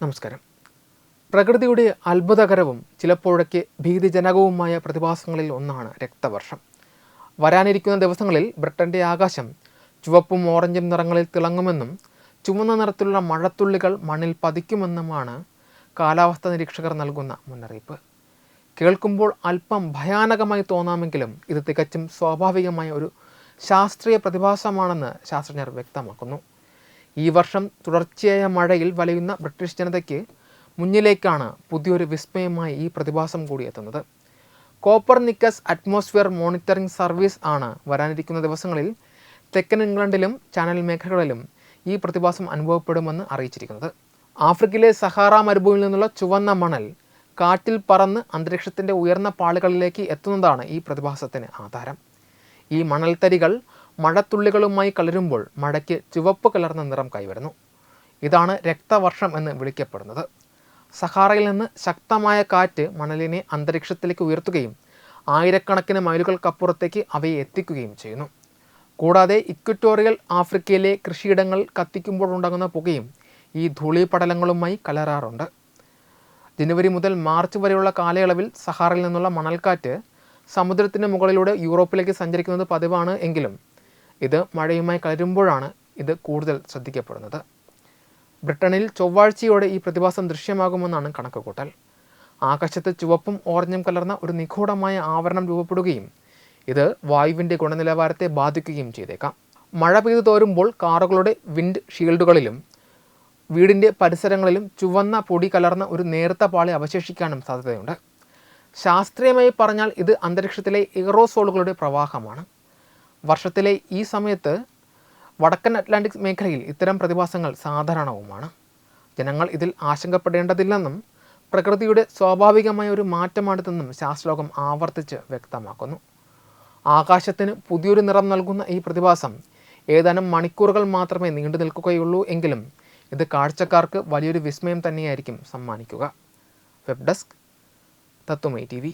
നമസ്കാരം. പ്രകൃതിയുടെ അത്ഭുതകരവും ചിലപ്പോഴൊക്കെ ഭീതിജനകവുമായ പ്രതിഭാസങ്ങളിൽ ഒന്നാണ് രക്തവർഷം. വരാനിരിക്കുന്ന ദിവസങ്ങളിൽ ബ്രിട്ടൻ്റെ ആകാശം ചുവപ്പും ഓറഞ്ചും നിറങ്ങളിൽ തിളങ്ങുമെന്നും ചുവന്ന നിറത്തിലുള്ള മഴത്തുള്ളികൾ മണ്ണിൽ പതിക്കുമെന്നുമാണ് കാലാവസ്ഥാ നിരീക്ഷകർ നൽകുന്ന മുന്നറിയിപ്പ്. കേൾക്കുമ്പോൾ അല്പം ഭയാനകമായി തോന്നാമെങ്കിലും ഇത് തികച്ചും സ്വാഭാവികമായ ഒരു ശാസ്ത്രീയ പ്രതിഭാസമാണെന്ന് ശാസ്ത്രജ്ഞർ വ്യക്തമാക്കുന്നു. ഈ വർഷം തുടർച്ചയായ മഴയിൽ വലയുന്ന ബ്രിട്ടീഷ് ജനതയ്ക്ക് മുന്നിലേക്കാണ് പുതിയൊരു വിസ്മയമായി ഈ പ്രതിഭാസം കൂടി എത്തുന്നത്. കോപ്പർനിക്കസ് അറ്റ്മോസ്ഫിയർ മോണിറ്ററിംഗ് സർവീസ് ആണ് വരാനിരിക്കുന്ന ദിവസങ്ങളിൽ തെക്കൻ ഇംഗ്ലണ്ടിലും ചാനൽ മേഖലകളിലും ഈ പ്രതിഭാസം അനുഭവപ്പെടുമെന്ന് അറിയിച്ചിരിക്കുന്നത്. ആഫ്രിക്കയിലെ സഹാറ മരുഭൂമിയിൽ നിന്നുള്ള ചുവന്ന മണൽ കാറ്റിൽ പറന്ന് അന്തരീക്ഷത്തിൻ്റെ ഉയർന്ന പാളികളിലേക്ക് എത്തുന്നതാണ് ഈ പ്രതിഭാസത്തിന് ആധാരം. ഈ മണൽത്തരികൾ മഴത്തുള്ളികളുമായി കലരുമ്പോൾ മഴയ്ക്ക് ചുവപ്പ് കലർന്ന നിറം കൈവരുന്നു. ഇതാണ് രക്തവർഷം എന്ന് വിളിക്കപ്പെടുന്നത്. സഹാറയിൽ നിന്ന് ശക്തമായ കാറ്റ് മണലിനെ അന്തരീക്ഷത്തിലേക്ക് ഉയർത്തുകയും ആയിരക്കണക്കിന് മൈലുകൾക്കപ്പുറത്തേക്ക് അവയെ എത്തിക്കുകയും ചെയ്യുന്നു. കൂടാതെ ഇക്വറ്റോറിയൽ ആഫ്രിക്കയിലെ കൃഷിയിടങ്ങൾ കത്തിക്കുമ്പോൾ ഉണ്ടാകുന്ന പുകയും ഈ ധൂളീപടലങ്ങളുമായി കലരാറുണ്ട്. ജനുവരി മുതൽ മാർച്ച് വരെയുള്ള കാലയളവിൽ സഹാറയിൽ നിന്നുള്ള മണൽക്കാറ്റ് സമുദ്രത്തിന് മുകളിലൂടെ യൂറോപ്പിലേക്ക് സഞ്ചരിക്കുന്നത് പതിവാണ് എങ്കിലും ഇത് മഴയുമായി കലരുമ്പോഴാണ് ഇത് കൂടുതൽ ശ്രദ്ധിക്കപ്പെടുന്നത്. ബ്രിട്ടനിൽ ചൊവ്വാഴ്ചയോടെ ഈ പ്രതിഭാസം ദൃശ്യമാകുമെന്നാണ് കണക്കുകൂട്ടൽ. ആകാശത്ത് ചുവപ്പും ഓറഞ്ചും കലർന്ന ഒരു നിഗൂഢമായ ആവരണം രൂപപ്പെടുകയും ഇത് വായുവിൻ്റെ ഗുണനിലവാരത്തെ ബാധിക്കുകയും ചെയ്തേക്കാം. മഴ പെയ്തു തോരുമ്പോൾ കാറുകളുടെ വിൻഡ് ഷീൽഡുകളിലും വീടിൻ്റെ പരിസരങ്ങളിലും ചുവന്ന പൊടി കലർന്ന ഒരു നേർത്ത പാളി അവശേഷിക്കാനും സാധ്യതയുണ്ട്. ശാസ്ത്രീയമായി പറഞ്ഞാൽ ഇത് അന്തരീക്ഷത്തിലെ എയറോസോളുകളുടെ പ്രവാഹമാണ്. വർഷത്തിലെ ഈ സമയത്ത് വടക്കൻ അറ്റ്ലാന്റിക് മേഖലയിൽ ഇത്തരം പ്രതിഭാസങ്ങൾ സാധാരണവുമാണ്. ജനങ്ങൾ ഇതിൽ ആശങ്കപ്പെടേണ്ടതില്ലെന്നും പ്രകൃതിയുടെ സ്വാഭാവികമായ ഒരു മാറ്റമാണിതെന്നും ശാസ്ത്രലോകം ആവർത്തിച്ച് വ്യക്തമാക്കുന്നു. ആകാശത്തിന് പുതിയൊരു നിറം നൽകുന്ന ഈ പ്രതിഭാസം ഏതാനും മണിക്കൂറുകൾ മാത്രമേ നീണ്ടു നിൽക്കുകയുള്ളൂ എങ്കിലും ഇത് കാഴ്ചക്കാർക്ക് വലിയൊരു വിസ്മയം തന്നെയായിരിക്കും സമ്മാനിക്കുക. വെബ് ഡെസ്ക് തത്വമൈ TV.